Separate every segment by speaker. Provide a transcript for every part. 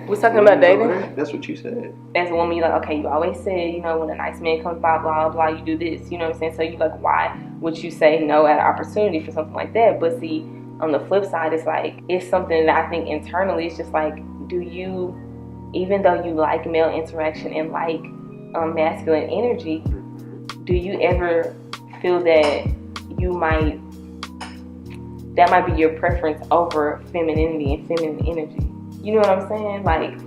Speaker 1: We're talking about dating.
Speaker 2: That's what you said.
Speaker 1: As a woman, you're like, okay, you always say, you know, when a nice man comes by, blah, blah, you do this. You know what I'm saying? So you like, why would you say no at an opportunity for something like that? But see, on the flip side, it's like, it's something that I think internally, it's just like, do you, even though you like male interaction and like masculine energy, do you ever feel that that might be your preference over femininity and feminine energy? You know what I'm saying? Like,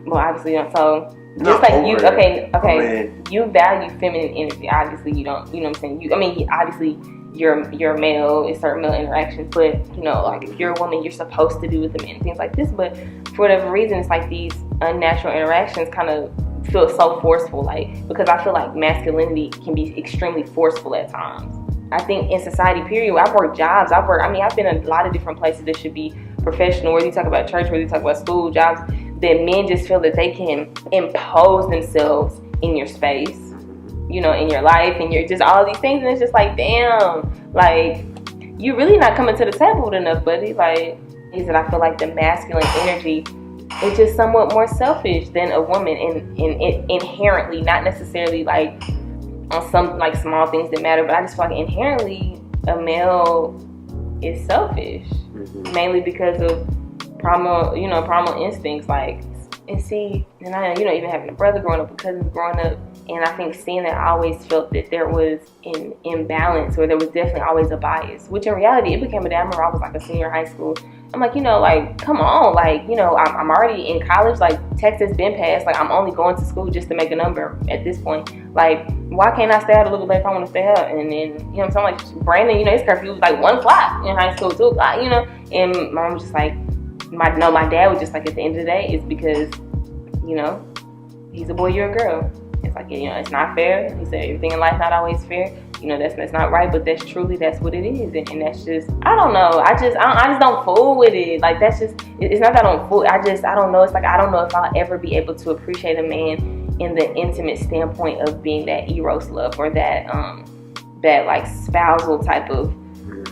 Speaker 1: well, obviously, so just like you, okay, you value feminine energy. Obviously, you don't. You know what I'm saying? Obviously, you're male. It's certain male interactions, but you know, like if you're a woman, you're supposed to do with the men, things like this. But for whatever reason, it's like these unnatural interactions kind of feel so forceful. Like, because I feel like masculinity can be extremely forceful at times. I think in society, period, I've worked jobs. I've been in a lot of different places that should be professional, whether you talk about church, whether you talk about school, jobs, that men just feel that they can impose themselves in your space, you know, in your life, and you're just all these things, and it's just like, damn, like, you're really not coming to the table with enough, buddy. Like, is that I feel like the masculine energy is just somewhat more selfish than a woman, and inherently, not necessarily like on some like small things that matter, but I just feel like inherently a male is selfish, mainly because of primal instincts. Like, and see, and I, you know, even having a brother growing up, cousins growing up, and I think seeing that, I always felt that there was an imbalance, or there was definitely always a bias, which in reality, it became a day. I remember I was like a senior in high school. I'm like, you know, like, come on, like, you know, I'm already in college, like, text has been passed, like, I'm only going to school just to make a number at this point. Like, why can't I stay out a little bit if I want to stay out? And then, you know what I'm saying, like, Brandon, you know, his curfew was like 1 o'clock in high school, 2 o'clock, you know, and my mom was just like, my dad was just like, at the end of the day, it's because, you know, he's a boy, you're a girl. It's like, you know, it's not fair. He said, everything in life not always fair. You know, that's not right, but that's what it is. And that's just, I don't know. I just don't fool with it. Like, that's just, it's not that I don't fool. I don't know. It's like, I don't know if I'll ever be able to appreciate a man in the intimate standpoint of being that eros love, or that like spousal type of,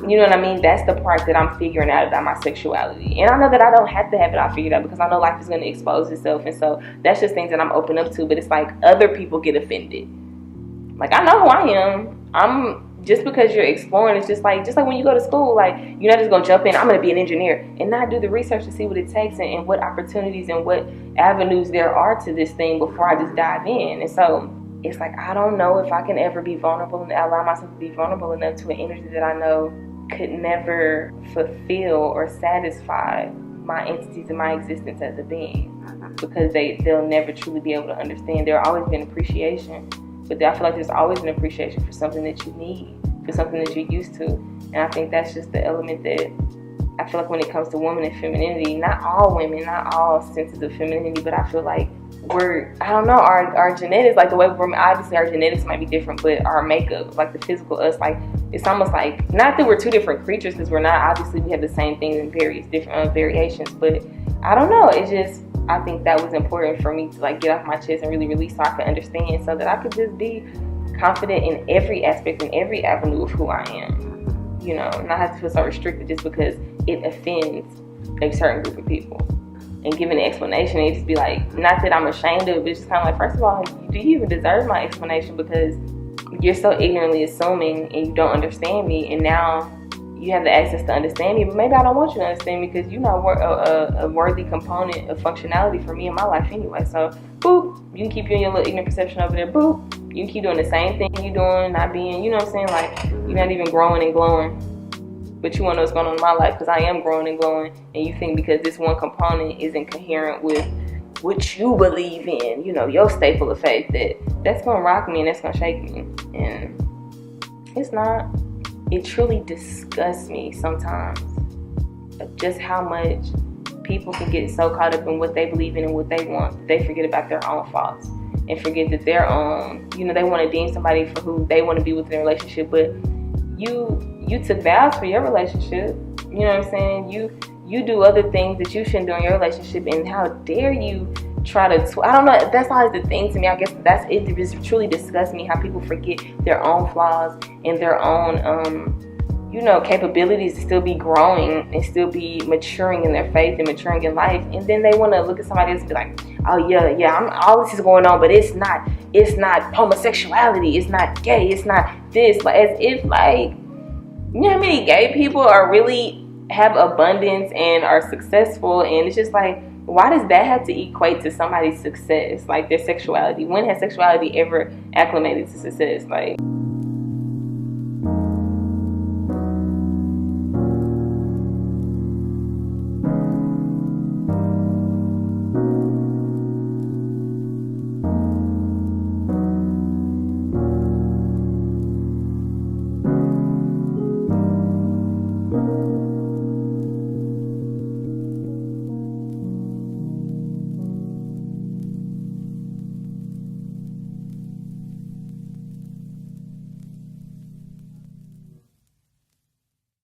Speaker 1: you know what I mean? That's the part that I'm figuring out about my sexuality. And I know that I don't have to have it all figured out, because I know life is going to expose itself. And so that's just things that I'm open up to. But it's like other people get offended. Like, I know who I am. Just because you're exploring, it's just like when you go to school, like, you're not just going to jump in, I'm going to be an engineer, and not do the research to see what it takes, and what opportunities and what avenues there are to this thing before I just dive in. And so it's like, I don't know if I can ever be vulnerable and allow myself to be vulnerable enough to an energy that I know could never fulfill or satisfy my entities and my existence as a being, because they'll never truly be able to understand. There'll always be an appreciation, but I feel like there's always an appreciation for something that you need, for something that you're used to. And I think that's just the element that I feel like when it comes to women and femininity, not all women, not all senses of femininity, but I feel like our genetics, like the way we're, obviously our genetics might be different, but our makeup, like the physical us, like, it's almost like, not that we're two different creatures, because we're not, obviously we have the same things in various different variations, but I don't know, it's just, I think that was important for me to like get off my chest and really release, so I could understand, so that I could just be confident in every aspect and every avenue of who I am, you know, not have to feel so restricted just because it offends a certain group of people. And giving an explanation, it just be like, not that I'm ashamed of it, but it's just kind of like, first of all, do you even deserve my explanation? Because you're so ignorantly assuming and you don't understand me, and now you have the access to understand me, but maybe I don't want you to understand me, because you're not a worthy component of functionality for me in my life anyway. So, boop, you can keep doing your little ignorant perception over there, boop, you can keep doing the same thing you're doing, not being, you know what I'm saying, like, you're not even growing and glowing. But you want to know what's going on in my life, because I am growing and glowing, and you think because this one component isn't coherent with what you believe in, you know, your staple of faith, that's going to rock me and that's going to shake me. And it's not. It truly disgusts me sometimes of just how much people can get so caught up in what they believe in and what they want, they forget about their own faults, and forget that their own, you know, they want to deem somebody for who they want to be within a relationship, but you took vows for your relationship. You know what I'm saying? You do other things that you shouldn't do in your relationship, and how dare you try to I don't know, that's always the thing to me. I guess it just truly disgusts me how people forget their own flaws and their own you know, capabilities to still be growing and still be maturing in their faith and maturing in life, and then they want to look at somebody else and be like, oh yeah, all this is going on, but it's not homosexuality, it's not gay, it's not this, like, as if, like, you know how many gay people are really have abundance and are successful, and it's just like, why does that have to equate to somebody's success, like their sexuality? When has sexuality ever acclimated to success? Like,